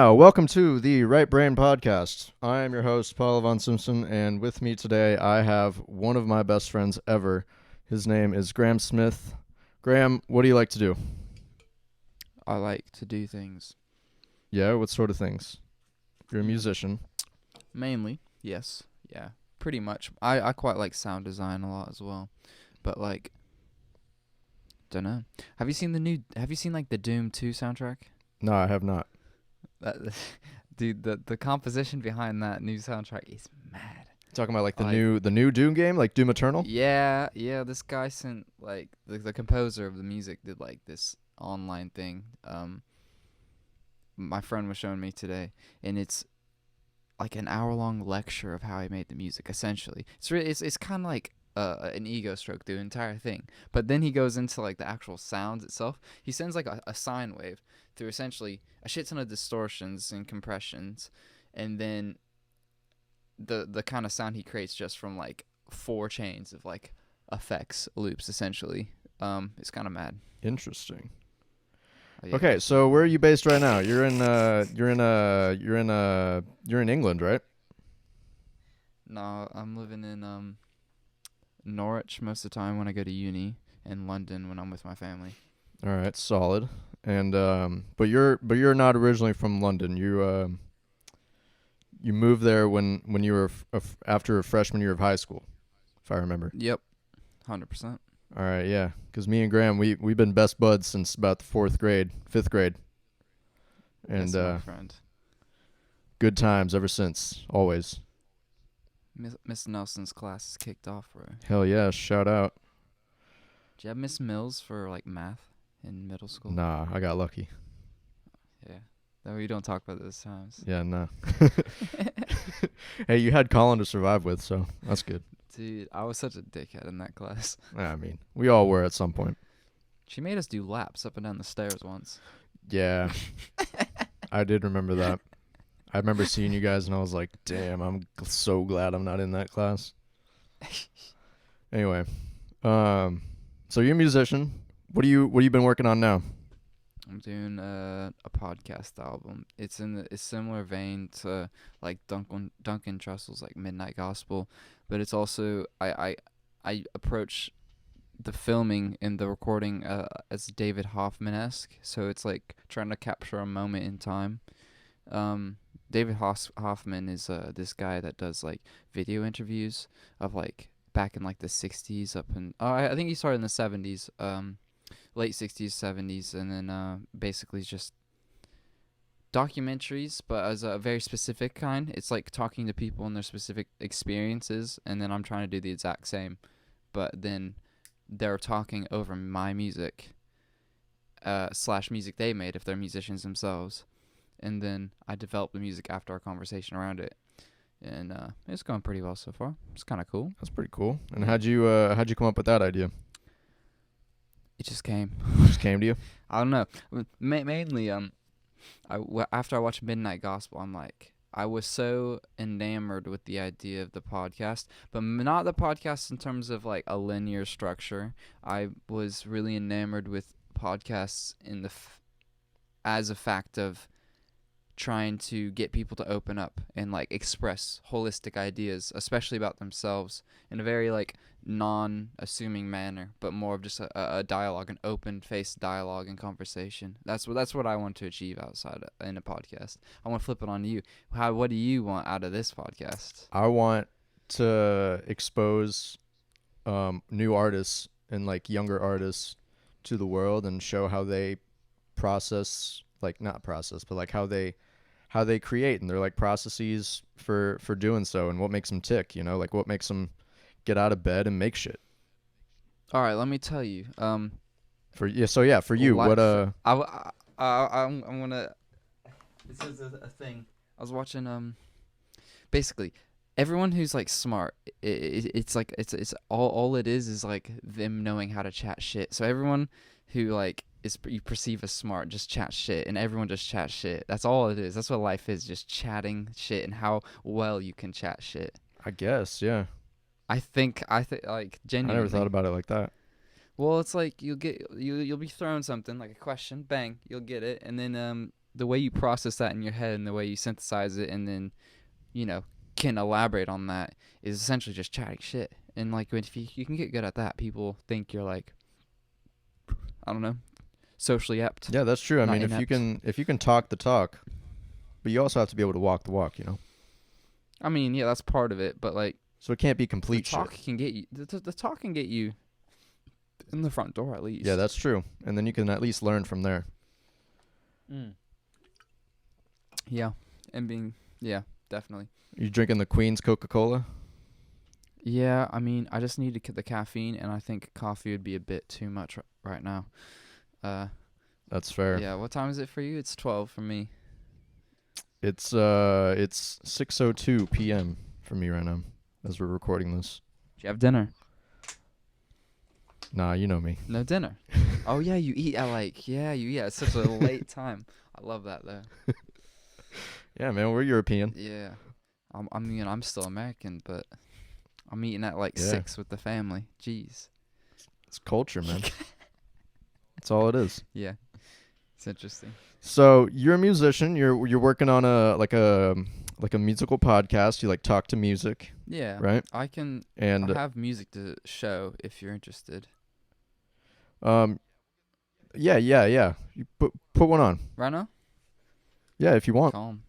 now, welcome to the Right Brain Podcast. I am your host, Paulo von Simson, and with me today I have one of my best friends ever. His name is Graeme Smith. Graeme, what do you like to do? I like to do things. Yeah, what sort of things? You're a musician. Mainly, yes. Yeah, pretty much. I quite like sound design a lot as well. But like, don't know. Have you seen like the Doom 2 soundtrack? No, I have not. Dude, the composition behind that new soundtrack is mad. Talking about like the new Doom game, like Doom Eternal? Yeah, this guy sent like the composer of the music did like this online thing. My friend was showing me today, and it's like an hour-long lecture of how he made the music. Essentially, it's kind of like an ego stroke through the entire thing. But then he goes into like the actual sounds itself. He sends like a sine wave through essentially a shit ton of distortions and compressions, and then the kind of sound he creates just from like 4 chains of like effects loops essentially. It's kind of mad. Interesting. Yeah. Okay, so where are you based right now? You're in England, right? No, I'm living in Norwich most of the time when I go to uni, and London when I'm with my family. All right, solid. And but you're not originally from London. You moved there when you were after a freshman year of high school, if I remember. Yep, 100%. All right, yeah. Because me and Graeme, we've been best buds since about the 5th grade, and That's my friend. Good times ever since, always. Miss Nelson's class is kicked off, bro. Hell yeah, shout out. Did you have Miss Mills for like math in middle school? Nah, I got lucky. Yeah. No, we don't talk about those times. Yeah, no. Hey, you had Colin to survive with, so that's good. Dude, I was such a dickhead in that class. I mean, we all were at some point. She made us do laps up and down the stairs once. Yeah, I did remember that. I remember seeing you guys, and I was like, damn, I'm so glad I'm not in that class. Anyway, so you're a musician. What you been working on now? I'm doing a podcast album. It's in a similar vein to like Duncan Trussell's like Midnight Gospel, but it's also I approach the filming and the recording as David Hoffman-esque. So it's like trying to capture a moment in time. David Hoffman is this guy that does like video interviews of like back in like the 60s up in I think he started in the 70s. Late 60s, 70s, and then basically just documentaries, but as a very specific kind. It's like talking to people and their specific experiences, and then I'm trying to do the exact same, but then they're talking over my music, / music they made if they're musicians themselves, and then I develop the music after our conversation around it, and it's going pretty well so far. It's kind of cool. That's pretty cool. And how'd you come up with that idea? It just came. Just came to you? I don't know. Mainly, after I watched Midnight Gospel, I was so enamored with the idea of the podcast, but not the podcast in terms of like a linear structure. I was really enamored with podcasts in as a fact of trying to get people to open up and like express holistic ideas, especially about themselves, in a very like non-assuming manner, but more of just a dialogue, an open-faced dialogue and conversation. That's what I want to achieve outside in a podcast. I want to flip it on you. What do you want out of this podcast? I want to expose new artists and like younger artists to the world and show how they process, like not process, but like how they create and their like processes for doing so, and what makes them tick, you know, like what makes them get out of bed and make shit. All right, let me tell you. For you, what I'm gonna. This is a thing. I was watching. Basically, everyone who's like smart, it's like it's all it is like them knowing how to chat shit. So everyone who like you perceive as smart just chat shit, and everyone just chat shit. That's all it is. That's what life is, just chatting shit and how well you can chat shit. I guess, yeah. I think like genuinely. I never thought about it like that. Well, it's like you'll be thrown something like a question, bang, you'll get it, and then the way you process that in your head and the way you synthesize it, and then can elaborate on that, is essentially just chatting shit. And like if you can get good at that, people think you're like, I don't know, socially apt. Yeah, that's true. I Not mean, inept. if you can talk the talk, but you also have to be able to walk the walk, you know. I mean, yeah, that's part of it, but like So it can't be the complete talk shit. can get you. The talk can get you in the front door at least. Yeah, that's true. And then you can at least learn from there. Yeah, and definitely. You drinking the Queen's Coca-Cola? Yeah, I mean, I just need the caffeine, and I think coffee would be a bit too much right now. That's fair. Yeah, what time is it for you? It's 12 for me. It's 6:02 p.m. for me right now as we're recording this. Did you have dinner? Nah, you know me. No dinner. Oh yeah, you eat at you eat at such a late time. I love that though. Yeah, man, we're European. Yeah, I'm still American, but I'm eating at Yeah. 6 with the family. Jeez. It's culture, man. That's all it is. Yeah, it's interesting. So you're a musician. You're working on a musical podcast. You like talk to music, Yeah, right? I have music to show if you're interested. Yeah. You put one on. Right now? Yeah, if you want. Calm.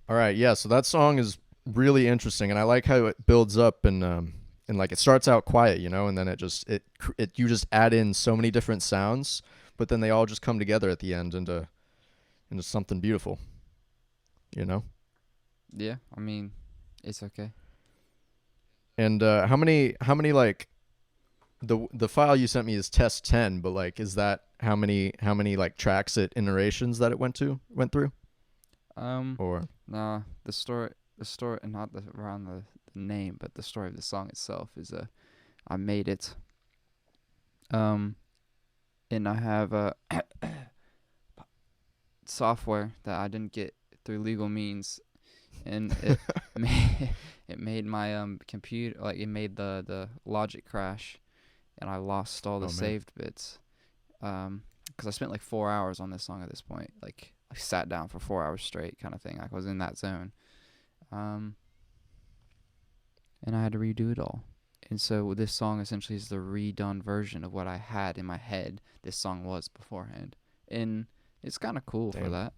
All right, yeah. So that song is really interesting, and I like how it builds up and like it starts out quiet, you know, and then it you just add in so many different sounds, but then they all just come together at the end into something beautiful, you know. Yeah, I mean, it's okay. And how many like the file you sent me is test 10, but like is that how many like tracks iterations that it went through? Or Nah, the story, not around the name, but the story of the song itself is I made it. And I have a software that I didn't get through legal means, and it it made my computer, like it made the logic crash, and I lost all the Oh, man. saved bits. 'Cause I spent like 4 hours on this song at this point, like I sat down for 4 hours straight, kind of thing. Like I was in that zone, and I had to redo it all. And so this song essentially is the redone version of what I had in my head this song was beforehand, and it's kind of cool for Damn. that.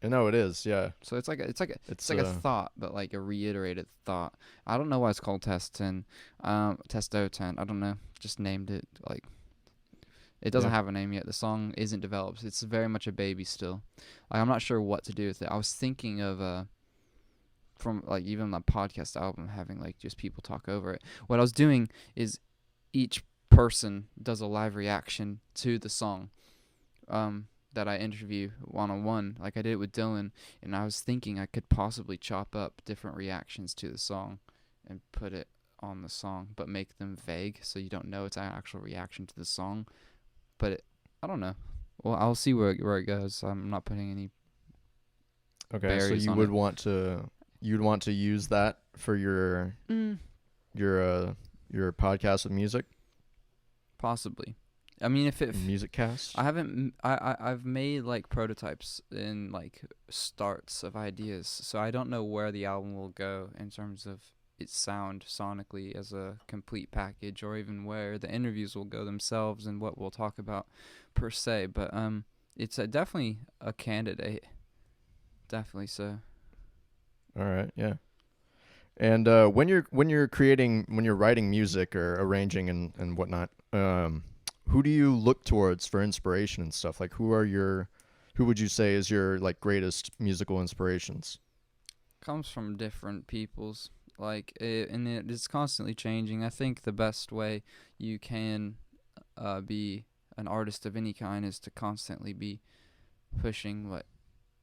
I know it is. Yeah. So it's like It's a thought, but like a reiterated thought. I don't know why it's called Test 10, Testo 10. I don't know. Just named it. Like, it doesn't yeah. have a name yet. The song isn't developed. It's very much a baby still. Like, I'm not sure what to do with it. I was thinking of from like even my podcast album having like just people talk over it. What I was doing is each person does a live reaction to the song. That I interview one-on-one, like I did it with Dylan, and I was thinking I could possibly chop up different reactions to the song and put it on the song, but make them vague so you don't know it's an actual reaction to the song. But I don't know. Well, I'll see where it goes. I'm not putting any Okay. So berries you on would it. want to you'd want to use that for your podcast with music, Possibly. I mean, if music cast. I haven't. I've made like prototypes and like starts of ideas, so I don't know where the album will go in terms of its sound sonically as a complete package, or even where the interviews will go themselves and what we'll talk about per se. But it's definitely a candidate, definitely so. All right. Yeah. And when you're writing music or arranging and whatnot, who do you look towards for inspiration and stuff? Like who would you say is your like greatest musical inspirations? Comes from different peoples, like and it is constantly changing. I think the best way you can be an artist of any kind is to constantly be pushing what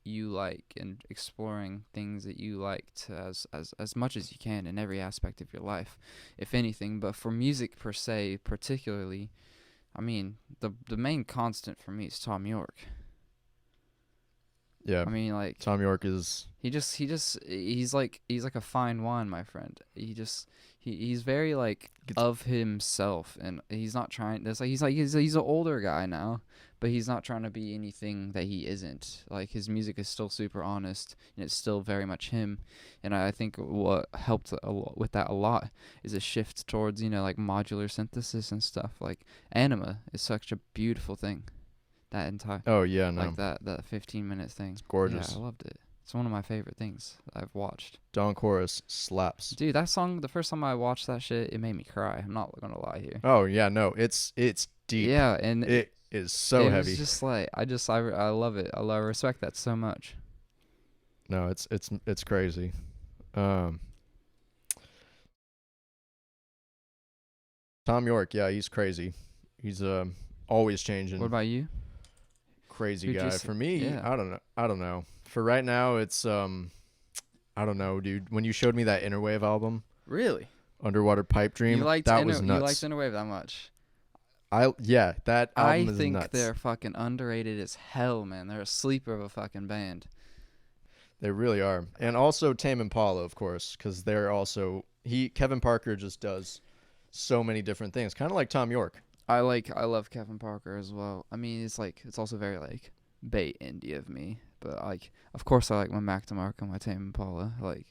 you like and exploring things that you like to as much as you can in every aspect of your life, if anything. But for music per se, particularly, I mean, the main constant for me is Tom York. Yeah. I mean, like, Tom York is he's like a fine wine, my friend. He's very like gets, of himself, and he's not trying. That's like he's an older guy now, but he's not trying to be anything that he isn't. Like, his music is still super honest, and it's still very much him. And I think what helped with that a lot is a shift towards like modular synthesis and stuff. Like, Anima is such a beautiful thing. That entire oh yeah, like no. that 15-minute thing. It's gorgeous. Yeah, I loved it. It's one of my favorite things I've watched. Dawn Chorus slaps. Dude, that song, the first time I watched that shit, it made me cry. I'm not gonna lie here. Oh yeah, no. It's deep. Yeah, and It is so it heavy. was just like I love it. I respect that so much. No, it's crazy. Um Tom York, yeah, he's crazy. He's always changing. What about you? Crazy Who'd you guy. say? For me, Yeah. I don't know. For right now, it's I don't know, dude. When you showed me that Innerwave album, Really? Underwater Pipe Dream, that was nuts. You liked Interwave that much? That I album is think nuts. they're fucking underrated as hell, man. They're a sleeper of a fucking band. They really are. And also Tame Impala, of course, cuz they're also Kevin Parker just does so many different things, kind of like Tom York. I love Kevin Parker as well. I mean, it's also very like bait indie of me, but like of course I like my Mac DeMarco, my Tame Impala. Like,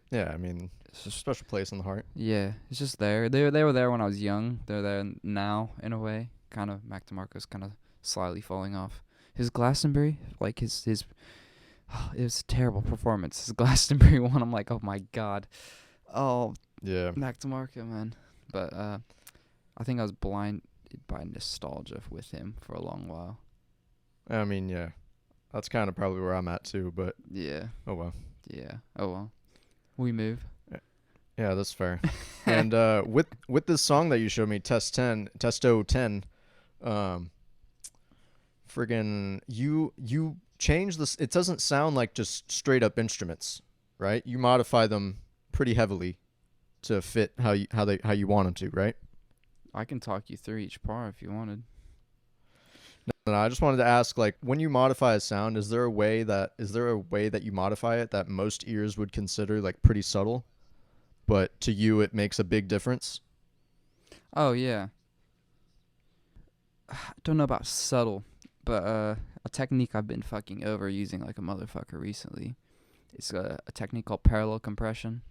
Yeah, I mean, it's it's a just special place in the heart. yeah, it's just there. They were there when I was young. They're there now in a way. Kind of Mac DeMarco's kind of slightly falling off. His Glastonbury, like his it was a terrible performance. His Glastonbury one, I'm like, oh my god, oh Yeah. Mac DeMarco, man. But I think I was blinded by nostalgia with him for a long while. I mean, yeah. That's kind of probably where I'm at too, but Yeah, oh well. yeah. Oh well. We move. Yeah, that's fair. And with this song that you showed me, Testo 10, friggin' you change this. It doesn't sound like just straight up instruments, right? You modify them pretty heavily to fit how you want them to, right? I can talk you through each part if you wanted. No, I just wanted to ask, like, when you modify a sound, is there a way that you modify it that most ears would consider like pretty subtle, but to you it makes a big difference? Oh yeah. Don't know about subtle, but a technique I've been fucking overusing like a motherfucker recently. It's a technique called parallel compression,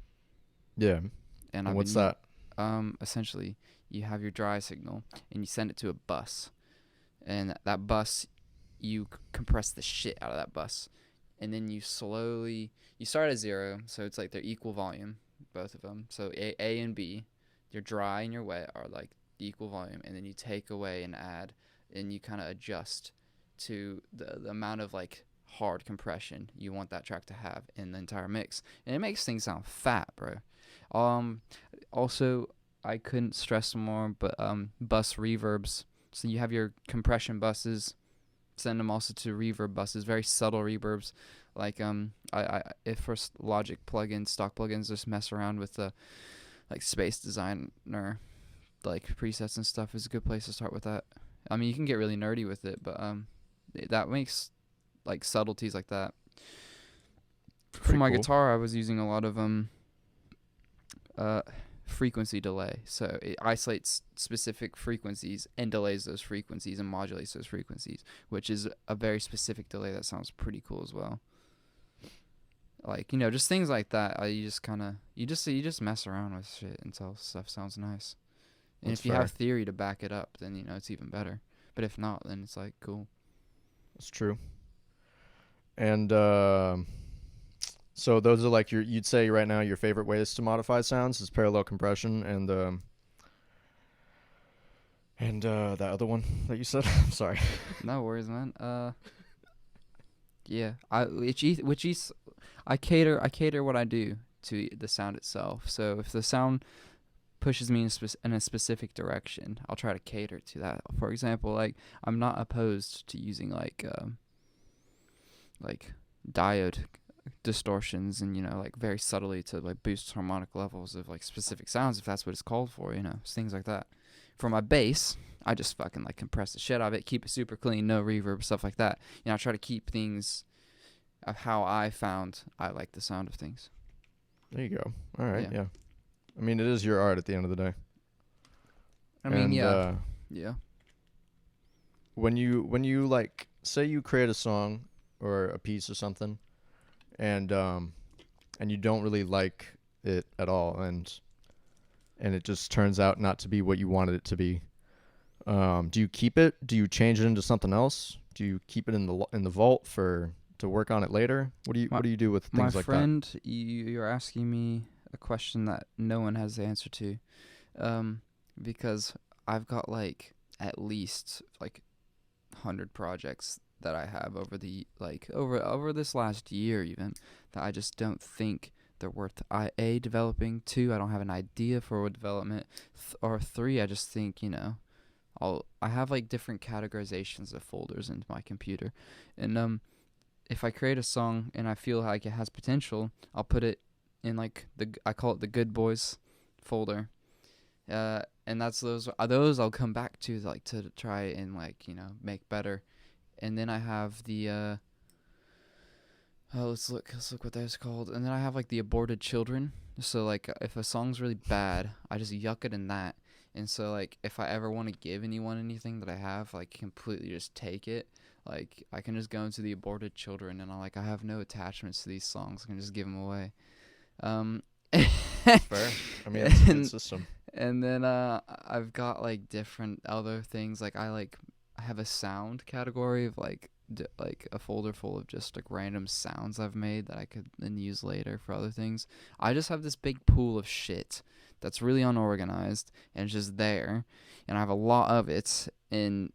Yeah. and And I've what's been that? essentially you have your dry signal and you send it to a bus, and that bus you compress the shit out of that bus. and then you start at 0, so it's like they're equal volume, both of them. So A and B, your dry and your wet are like equal volume, and then you take away and add, and you kind of adjust to the amount of like hard compression you want that track to have in the entire mix, and it makes things sound fat, bro. Also, I couldn't stress more, but bus reverbs. So you have your compression buses, send them also to reverb buses, very subtle reverbs. Like if for Logic plugins, stock plugins, just mess around with the like Space Designer, like presets and stuff is a good place to start with that. I mean, you can get really nerdy with it, but that makes like subtleties like that. For my guitar, I was using a lot of frequency delay. So it isolates specific frequencies and delays those frequencies and modulates those frequencies, which is a very specific delay that sounds pretty cool as well. Like, just things like that. You just mess around with shit until stuff sounds nice. And That's if you fair. have theory to back it up, then it's even better. But if not, then it's like cool. That's true. And so those are like you'd say right now your favorite ways to modify sounds is parallel compression and that other one that you said. I'm sorry. No worries, man. Yeah. I cater what I do to the sound itself. So if the sound pushes me in a specific direction, I'll try to cater to that. For example, like I'm not opposed to using like diode distortions and like very subtly to like boost harmonic levels of like specific sounds if that's what it's called for, things like that. For my bass, I just fucking like compress the shit out of it, keep it super clean, no reverb, stuff like that. I try to keep things of how I found I like the sound of things. There you go. All right, yeah. I mean, it is your art at the end of the day. Yeah. When you like say you create a song or a piece or something, and you don't really like it at all, and it just turns out not to be what you wanted it to be. Do you keep it? Do you change it into something else? Do you keep it in the vault to work on it later? What do you do with things like that? My friend, you're asking me a question that no one has the answer to, because I've got like at least like 100 projects that I have over this last year even that I just don't think they're worth developing. 2, I don't have an idea for development, or 3, I just think I have like different categorizations of folders into my computer, and if I create a song and I feel like it has potential, I'll put it in like I call it the Good Boys folder, and that's those I'll come back to like to try and like make better. And then I have the let's look what that's called. And then I have like the aborted children. So like if a song's really bad, I just yuck it in that. And so like if I ever want to give anyone anything that I have, like completely just take it. Like I can just go into the aborted children and I have no attachments to these songs. I can just give them away. Fair. I mean, it's a good system. And then I've got like different other things. Like I have a sound category of like a folder full of just like random sounds I've made that I could then use later for other things. I just have this big pool of shit that's really unorganized and it's just there, and I have a lot of it, and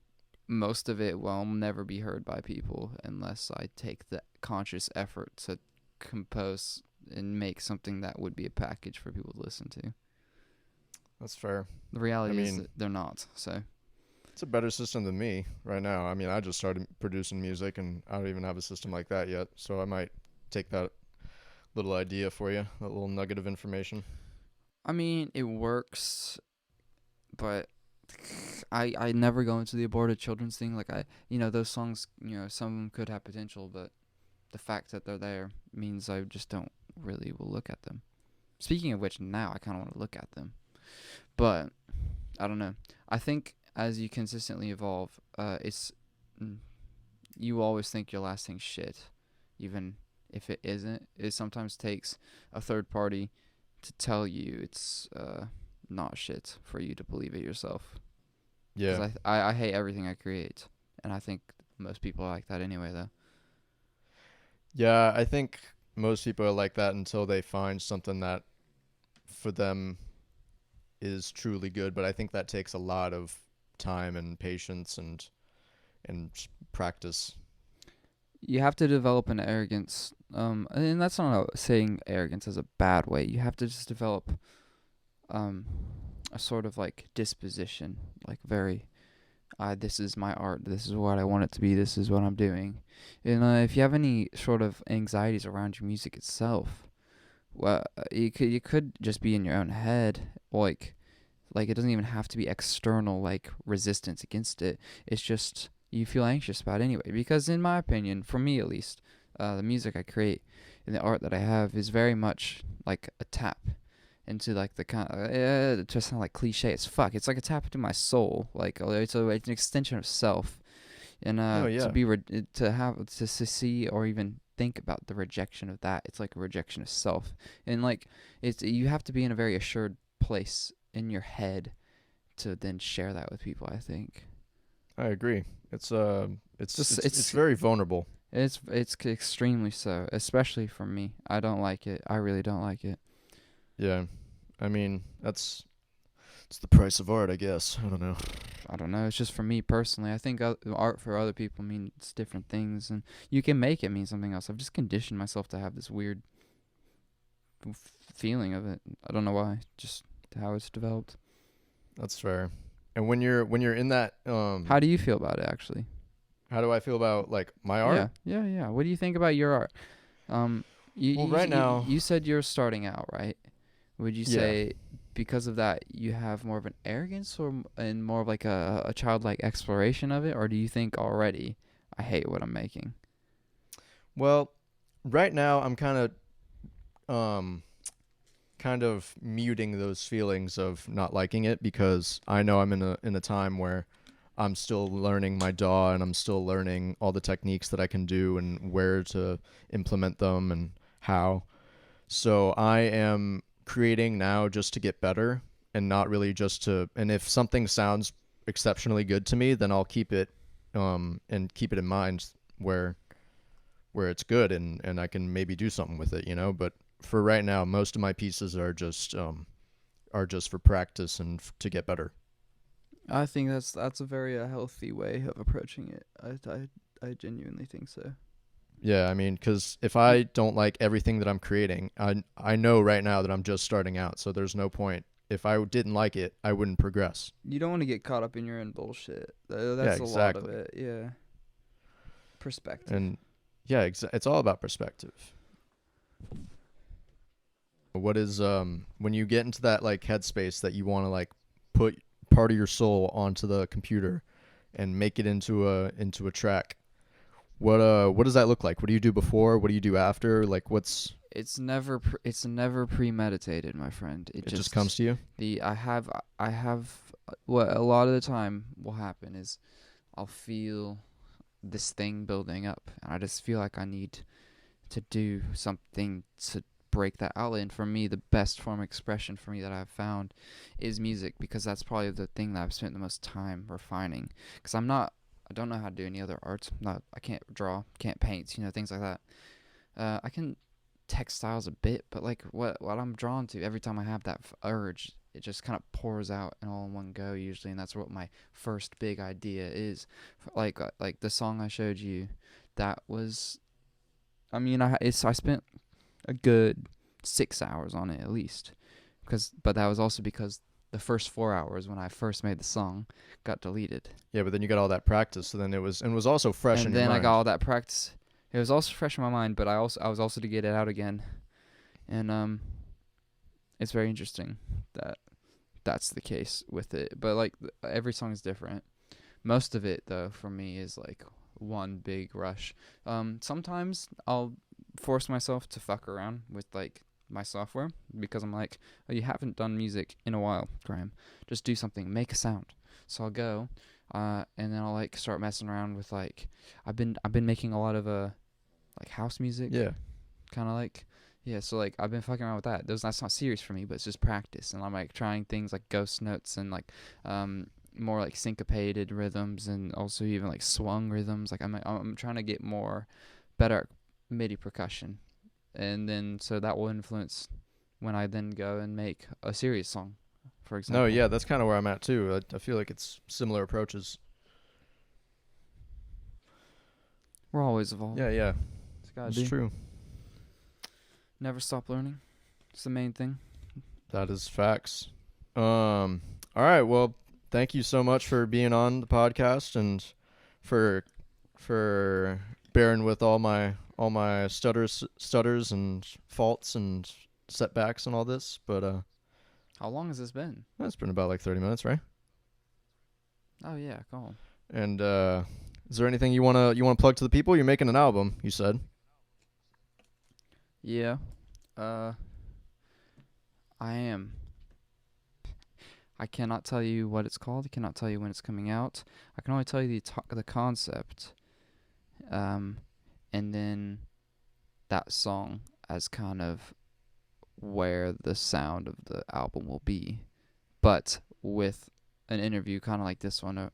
most of it will never be heard by people unless I take the conscious effort to compose and make something that would be a package for people to listen to. That's fair. The reality is that they're not, so. It's a better system than me right now. I mean, I just started producing music, and I don't even have a system like that yet. So I might take that little idea for you, that little nugget of information. I mean, it works, but I never go into the aborted children's thing. Like those songs, some of them could have potential, but the fact that they're there means I just don't really will look at them. Speaking of which, now I kind of want to look at them, but I don't know. I think as you consistently evolve, you always think your last thing's shit, even if it isn't. It sometimes takes a third party to tell you it's not shit for you to believe it yourself. Yeah. 'Cause I hate everything I create, and I think most people are like that anyway, though. Yeah, I think most people are like that until they find something that for them is truly good, but I think that takes a lot of time and patience and practice. You have to develop an arrogance, and that's not saying arrogance as a bad way. You have to just develop um a sort of like disposition, like very, this is my art, this is what I want it to be, this is what I'm doing. And if you have any sort of anxieties around your music itself, well, you could just be in your own head, like it doesn't even have to be external like resistance against it. It's just you feel anxious about it anyway. Because in my opinion, for me at least, the music I create and the art that I have is very much like a tap into like the kind of, it just sound like cliche as fuck. It's like a tap into my soul. Like it's an extension of self, and Oh to yeah. be to have to see or even think about the rejection of that, it's like a rejection of self. And like it's, you have to be in a very assured place in your head to then share that with people, I think. I agree. It's Just it's very vulnerable. it's extremely so, especially for me. I don't like it. I really don't like it. Yeah. I mean, that's it's the price of art, I guess. I don't know. I don't know. It's just for me personally. I think art for other people means different things, and you can make it mean something else. I've just conditioned myself to have this weird feeling of it. I don't know why. Just how it's developed. That's fair. And when you're in that How do you feel about it, actually? how do I feel about like my art? Yeah, yeah, yeah. What do you think about your art? Um, Well, right now, you said you're starting out, right? Would you yeah. say because of that you have more of an arrogance or and more of like a childlike exploration of it, or do you think already I hate what I'm making? Well, right now I'm um kind of muting those feelings of not liking it because I know I'm in a time where I'm still learning my DAW and I'm still learning all the techniques that I can do and where to implement them and how. So I am creating now just to get better and not really just to, and if something sounds exceptionally good to me, then I'll keep it and keep it in mind where where it's good and I can maybe do something with it, you know, but for right now most of my pieces are just for practice and to get better. I think that's a very healthy way of approaching it. I genuinely think so. Yeah, I mean, cuz if I don't like everything that I'm creating, I know right now that I'm just starting out, so there's no point. If I didn't like it, I wouldn't progress. You don't want to get caught up in your own bullshit. Yeah, That's a lot of exactly. it. Yeah. Perspective. And yeah, it's all about perspective. What is when you get into that like headspace that you want to like put part of your soul onto the computer and make it into a track. What does that look like? What do you do before? What do you do after? Like It's never premeditated, my friend. It it just comes just to you? the I have what a lot of the time will happen is I'll feel this thing building up, and I just feel like I need to do something to break that outlet. And for me, the best form of expression for me that I've found is music, because that's probably the thing that I've spent the most time refining. Because I don't know how to do any other arts. I can't draw, can't paint, things like that. I can textiles a bit, but like what I'm drawn to every time I have that urge, it just kind of pours out and all in one go usually, and that's what my first big idea is. Like the song I showed you, that was, I mean, I spent a good 6 hours on it at least, but that was also because the first 4 hours when I first made the song got deleted, Yeah, but then you got all that practice, so then it was also fresh in and your then I got mind. all that practice. It was also fresh in my mind, but I was also to get it out again, and it's very interesting that that's the case with it. But like every song is different. Most of it though for me is like one big rush. Sometimes I'll force myself to fuck around with like my software, because I'm like, oh, you haven't done music in a while, Graham. Just do something, make a sound. So I'll go, and then I'll like start messing around with like, I've been making a lot of like house music, Yeah. kind of like, yeah. So like I've been fucking around with that. That's not serious for me, but it's just practice, and I'm like trying things like ghost notes and like more like syncopated rhythms, and also even like swung rhythms. Like I'm trying to get more better MIDI percussion, and then so that will influence when I then go and make a serious song, for example. No, yeah, that's kind of where I'm at too. I feel like it's similar approaches. We're always evolving. Yeah, It's gotta it's be. true. Never stop learning. It's the main thing. That is facts. All right, well, thank you so much for being on the podcast and for bearing with all my stutters and faults and setbacks and all this. But How long has this been? it's been about like 30 minutes, right? Oh yeah, go on. And is there anything you wanna plug to the people? You're making an album, you said. Yeah. I am. I cannot tell you what it's called. I cannot tell you when it's coming out. I can only tell you the concept. And then that song as kind of where the sound of the album will be, but with an interview kind of like this one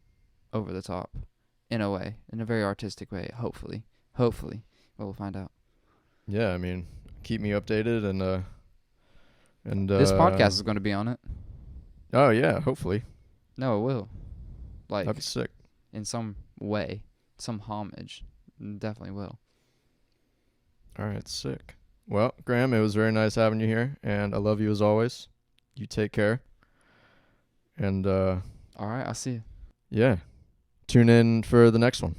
over the top, in a way, in a very artistic way. Hopefully, we'll find out. Yeah, I mean, keep me updated and This podcast is going to be on it. Oh yeah, hopefully. No, it will. Like That'd be sick. in some way, some homage, definitely will. All right, sick. Well, Graeme, it was very nice having you here, and I love you as always. You take care. And All right, I'll see you. yeah, tune in for the next one.